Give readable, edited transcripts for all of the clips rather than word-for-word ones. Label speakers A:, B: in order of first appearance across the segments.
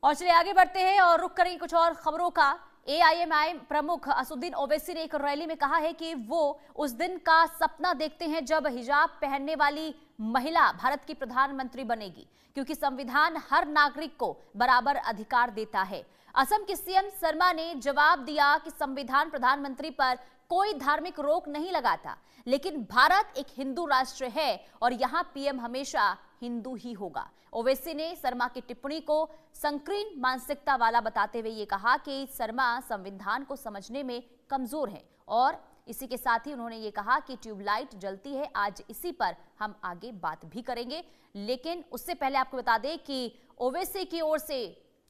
A: और चलिए आगे बढ़ते हैं और रुक करेंगे कुछ और खबरों का। एआईएमआईएम प्रमुख असदुद्दीन ओवैसी ने एक रैली में कहा है कि वो उस दिन का सपना देखते हैं जब हिजाब पहनने वाली महिला भारत की प्रधानमंत्री बनेगी, क्योंकि संविधान हर नागरिक को बराबर अधिकार देता है। असम के सीएम शर्मा ने जवाब दिया कि संविधान प्रधानमंत्री पर कोई धार्मिक रोक नहीं लगाता, लेकिन भारत एक हिंदू राष्ट्र है और यहाँ पीएम हमेशा हिंदू ही होगा। ओवैसी ने शर्मा की टिप्पणी को संकीर्ण मानसिकता वाला बताते हुए ये कहा कि शर्मा संविधान को समझने में कमजोर है और इसी के साथ ही उन्होंने ये कहा कि ट्यूबलाइट जलती है, आज इसी पर हम आगे बात भी करेंगे। लेकिन उससे पहले आपको बता दें कि ओवैसी की ओर से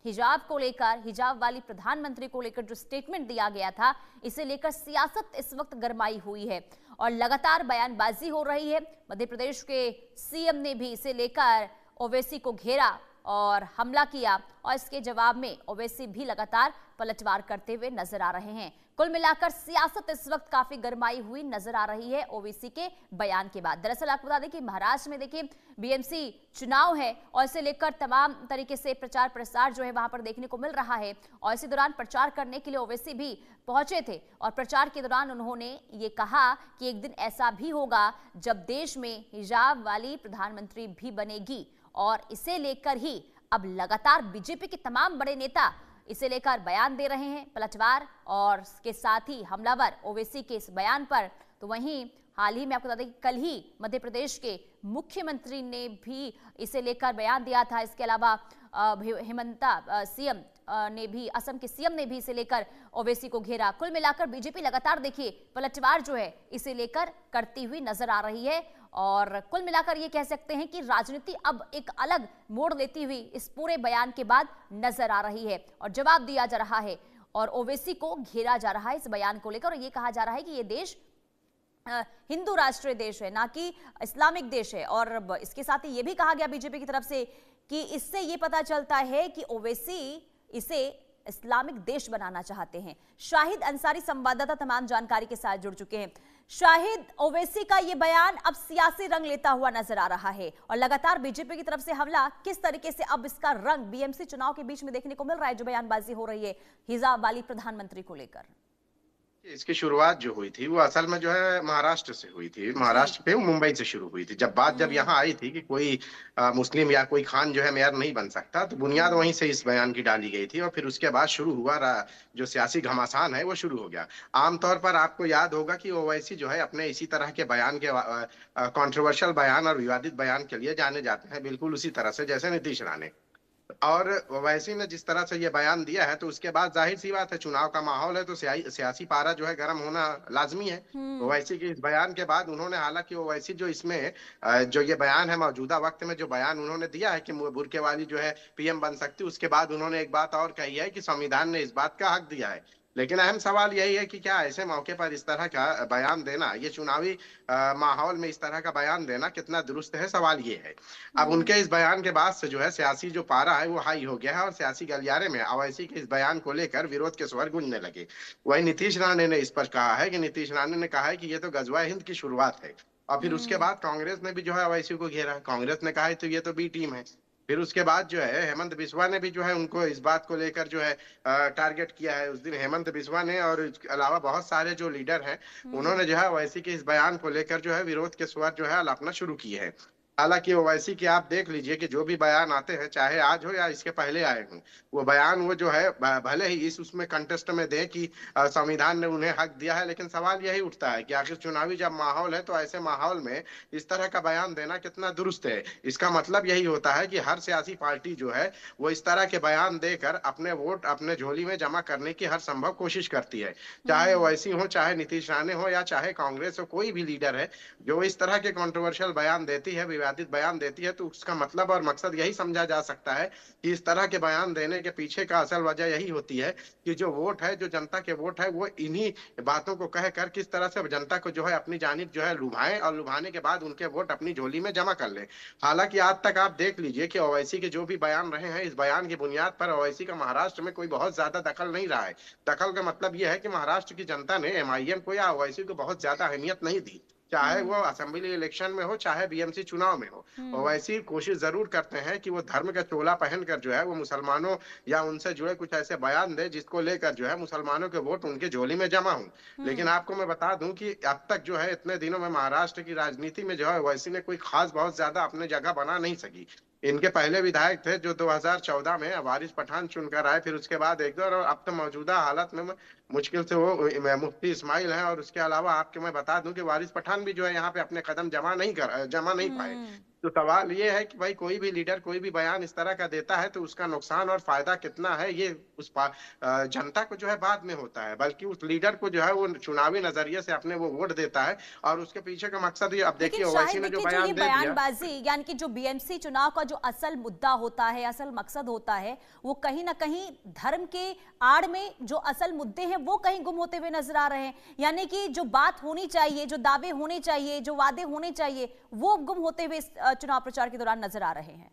A: हिजाब को लेकर, हिजाब वाली प्रधानमंत्री को लेकर जो स्टेटमेंट दिया गया था, इसे लेकर सियासत इस वक्त गरमाई हुई है और लगातार बयानबाजी हो रही है। मध्य प्रदेश के सीएम ने भी इसे लेकर ओवैसी को घेरा और हमला किया और इसके जवाब में ओवैसी भी लगातार पलटवार करते हुए नजर आ रहे हैं। कुल मिलाकर सियासत इस वक्त काफी गरमाई हुई नजर आ रही है ओवैसी के बयान के बाद। दरअसल आपको बता दें कि महाराष्ट्र में देखिए बीएमसी चुनाव है और इसे लेकर तमाम तरीके से प्रचार प्रसार जो है वहां पर देखने को मिल रहा है और इसी दौरान प्रचार करने के लिए ओवैसी भी पहुंचे थे और प्रचार के दौरान उन्होंने ये कहा कि एक दिन ऐसा भी होगा जब देश में हिजाब वाली प्रधानमंत्री भी बनेगी और इसे लेकर ही अब लगातार बीजेपी के तमाम बड़े नेता इसे लेकर बयान दे रहे हैं पलटवार और इसके साथ ही हमलावर ओवैसी के इस बयान पर। तो वहीं हाल ही में आपको बता दें कि कल ही मध्य प्रदेश के मुख्यमंत्री ने भी इसे लेकर बयान दिया था। इसके अलावा हेमंता सीएम ने भी, असम के सीएम ने भी इसे लेकर ओवैसी को घेरा। कुल मिलाकर बीजेपी लगातार देखिए पलटवार जो है इसे लेकर करती हुई नजर आ रही है और कुल मिलाकर ये कह सकते हैं कि राजनीति अब एक अलग मोड़ लेती हुई इस पूरे बयान के बाद नजर आ रही है और जवाब दिया जा रहा है और ओवैसी को घेरा जा रहा है इस बयान को लेकर और ये कहा जा रहा है कि ये देश हिंदू राष्ट्रीय देश है, ना कि इस्लामिक देश है। और इसके साथ ही ये भी कहा गया बीजेपी की तरफ से कि इससे ये पता चलता है कि ओवैसी इसे इस्लामिक देश बनाना चाहते हैं। शाहिद अंसारी संवाददाता तमाम जानकारी के साथ जुड़ चुके हैं। शाहिद, ओवैसी का ये बयान अब सियासी रंग लेता हुआ नजर आ रहा है और लगातार बीजेपी की तरफ से हमला किस तरीके से अब इसका रंग बीएमसी चुनाव के बीच में देखने को मिल रहा है, जो बयानबाजी हो रही है हिजाब वाली प्रधानमंत्री को लेकर।
B: इसकी शुरुआत जो हुई थी वो असल में जो है महाराष्ट्र से हुई थी। महाराष्ट्र पे मुंबई से शुरू हुई थी। जब यहाँ आई थी कि कोई मुस्लिम या कोई खान जो है मेयर नहीं बन सकता, तो बुनियाद वहीं से इस बयान की डाली गई थी और फिर उसके बाद शुरू हुआ जो सियासी घमासान है वो शुरू हो गया। आमतौर पर आपको याद होगा कि ओवैसी जो है अपने इसी तरह के बयान के कंट्रोवर्शियल बयान और विवादित बयान के लिए जाने जाते हैं, बिल्कुल उसी तरह से जैसे नीतीश राणे। और ओवैसी ने जिस तरह से ये बयान दिया है तो उसके बाद जाहिर सी बात है, चुनाव का माहौल है तो सियासी पारा जो है गर्म होना लाजमी है। ओवैसी के इस बयान के बाद उन्होंने, हालांकि ओवैसी जो इसमें जो ये बयान है मौजूदा वक्त में जो बयान उन्होंने दिया है कि बुर्के वाली जो है पीएम बन सकती, उसके बाद उन्होंने एक बात और कही है कि संविधान ने इस बात का हक दिया है। लेकिन अहम सवाल यही है कि क्या ऐसे मौके पर इस तरह का बयान देना, ये चुनावी माहौल में इस तरह का बयान देना कितना दुरुस्त है, सवाल ये है। अब उनके इस बयान के बाद से जो है सियासी जो पारा है वो हाई हो गया है और सियासी गलियारे में ओवैसी के इस बयान को लेकर विरोध के स्वर गूंजने लगे। वही नीतीश राणे ने इस पर कहा है कि नीतीश राणे ने कहा है कि ये तो गजवा हिंद की शुरुआत है। और फिर उसके बाद कांग्रेस ने भी जो है ओवैसी को घेरा। कांग्रेस ने कहा है तो ये तो बी टीम है। फिर उसके बाद जो है हेमंत बिस्वा ने भी जो है उनको इस बात को लेकर जो है टारगेट किया है। उस दिन हेमंत बिस्वा ने और इसके अलावा बहुत सारे जो लीडर हैं उन्होंने जो है ओवैसी के इस बयान को लेकर जो है विरोध के स्वर जो है अलापना शुरू किए हैं। हालांकि ओवैसी की आप देख लीजिए कि जो भी बयान आते हैं, चाहे आज हो या इसके पहले आए हों, वो बयान वो जो है भले ही उसमें कंटेस्ट में दे कि संविधान ने उन्हें हक दिया है, लेकिन सवाल यही उठता है कि आखिर चुनावी जब माहौल है तो ऐसे माहौल में इस तरह का बयान देना कितना दुरुस्त है। इसका मतलब यही होता है कि हर सियासी पार्टी जो है वो इस तरह के बयान देकर अपने वोट अपने झोली में जमा करने की हर संभव कोशिश करती है। चाहे ओवैसी हो, चाहे नीतीश राणे हो या चाहे कांग्रेस हो, कोई भी लीडर है जो इस तरह के कंट्रोवर्शियल बयान देती है, विवादित बयान देती है, तो उसका मतलब और मकसद यही समझा जा सकता है कि इस तरह के बयान देने के पीछे का असल वजह यही होती है कि जो वोट है, जो जनता के वोट है, वो इन्हीं बातों को कहकर किस तरह से जनता को जो है अपनी जानिब जो है लुभाएं और लुभाने के बाद उनके वोट अपनी झोली में जमा कर लें। हालांकि आज तक आप देख लीजिए कि ओवैसी के जो भी बयान रहे हैं, इस बयान की बुनियाद पर ओवैसी का महाराष्ट्र में कोई बहुत ज्यादा दखल नहीं रहा है। दखल का मतलब यह है कि महाराष्ट्र की जनता ने एमआईएम को या ओवैसी को बहुत ज्यादा अहमियत नहीं दी। चाहे वो असेंबली इलेक्शन में हो, चाहे बीएमसी चुनाव में हो। और वैसी कोशिश जरूर करते हैं कि वो धर्म का चोला पहनकर जो है वो मुसलमानों या उनसे जुड़े कुछ ऐसे बयान दे जिसको लेकर जो है मुसलमानों के वोट उनके झोली में जमा हो। लेकिन आपको मैं बता दूं कि अब तक जो है इतने दिनों में महाराष्ट्र की राजनीति में जो है ओवैसी ने कोई खास बहुत ज्यादा अपने जगह बना नहीं सकी। इनके पहले विधायक थे जो 2014 में वारिस पठान चुनकर आए, फिर उसके बाद एक दो, और अब तो मौजूदा हालत में मुश्किल से वो मुफ्ती इस्माइल हैं। और उसके अलावा आपके मैं बता दूं कि वारिस पठान भी जो है यहाँ पे अपने कदम जमा नहीं पाए। तो सवाल ये है कि भाई कोई भी लीडर कोई भी बयान इस तरह का देता है तो उसका नुकसान और फायदा कितना है ये जनता को जो है बाद में होता है, बल्कि उस लीडर को जो है वो चुनावी नजरिए से अपने वो वोट देता है और उसके पीछे का मकसद ये। अब देखिए ओवैसी ने जो बयान दे दिया,
A: बयानबाजी यानी कि जो बीएमसी चुनाव का जो असल मुद्दा होता है, असल मकसद होता है, वो कहीं ना कहीं धर्म के आड़ में जो असल मुद्दे हैं वो कहीं गुम होते हुए नजर आ रहे हैं। यानी कि जो बात होनी चाहिए, जो दावे होने चाहिए, जो वादे होने चाहिए, वो गुम होते हुए चुनाव प्रचार के दौरान नजर आ रहे हैं।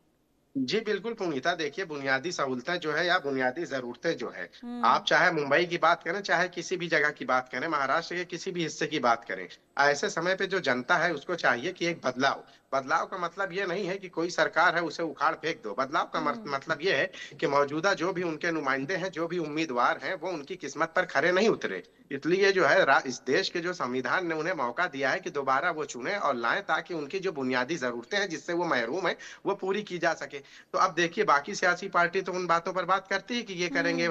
B: जी बिल्कुल पुनीता, देखिए बुनियादी सहूलतें जो है या बुनियादी जरूरतें जो है, आप चाहे मुंबई की बात करें, चाहे किसी भी जगह की बात करें, महाराष्ट्र के किसी भी हिस्से की बात करें, ऐसे समय पे जो जनता है उसको चाहिए कि एक बदलाव। बदलाव का मतलब ये नहीं है कि कोई सरकार है उसे उखाड़ फेंक दो। बदलाव का मतलब ये है कि मौजूदा जो भी उनके नुमाइंदे हैं, जो भी उम्मीदवार हैं, वो उनकी किस्मत पर खरे नहीं उतरे। इसलिए जो है इस देश के जो संविधान ने उन्हें मौका दिया है कि दोबारा वो चुने और लाएं, ताकि उनकी जो बुनियादी जरूरतें हैं जिससे वो महरूम है वो पूरी की जा सके। तो अब देखिए बाकी सियासी पार्टी तो उन बातों पर बात करती है कि ये करेंगे,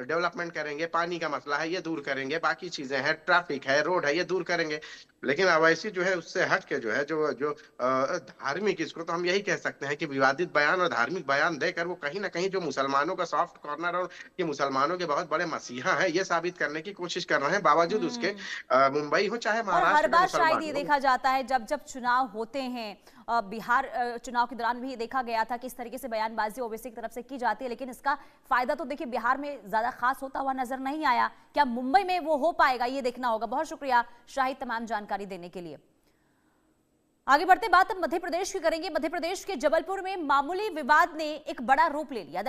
B: डेवलपमेंट करेंगे, पानी का मसला है ये दूर करेंगे, बाकी चीजें हैं, ट्रैफिक है, रोड है, ये दूर करेंगे। लेकिन अवैसी जो है उससे हट के जो है जो जो धार्मिक, इसको तो हम यही कह सकते हैं कि विवादित बयान और धार्मिक बयान देकर वो कहीं ना कहीं जो मुसलमानों का सॉफ्ट कॉर्नर और कि मुसलमानों के बहुत बड़े मसीहा हैं ये साबित करने की कोशिश कर रहे हैं, बावजूद उसके मुंबई हो चाहे
A: और हर
B: महाराष्ट्र के
A: बार शायद ये
B: मुसलमान
A: देखा जाता है जब जब चुनाव होते हैं, बिहार चुनाव के दौरान भी ये देखा गया था कि इस तरीके से बयानबाजी ओवैसी की तरफ से की जाती है, लेकिन इसका फायदा तो देखिए बिहार में ज्यादा खास होता हुआ नजर नहीं आया। क्या मुंबई में वो हो पाएगा, ये देखना होगा। बहुत शुक्रिया शाहिद तमाम जानकारी देने के लिए। आगे बढ़ते बात अब मध्य प्रदेश की करेंगे। मध्य प्रदेश के जबलपुर में मामूली विवाद ने एक बड़ा रूप ले लिया।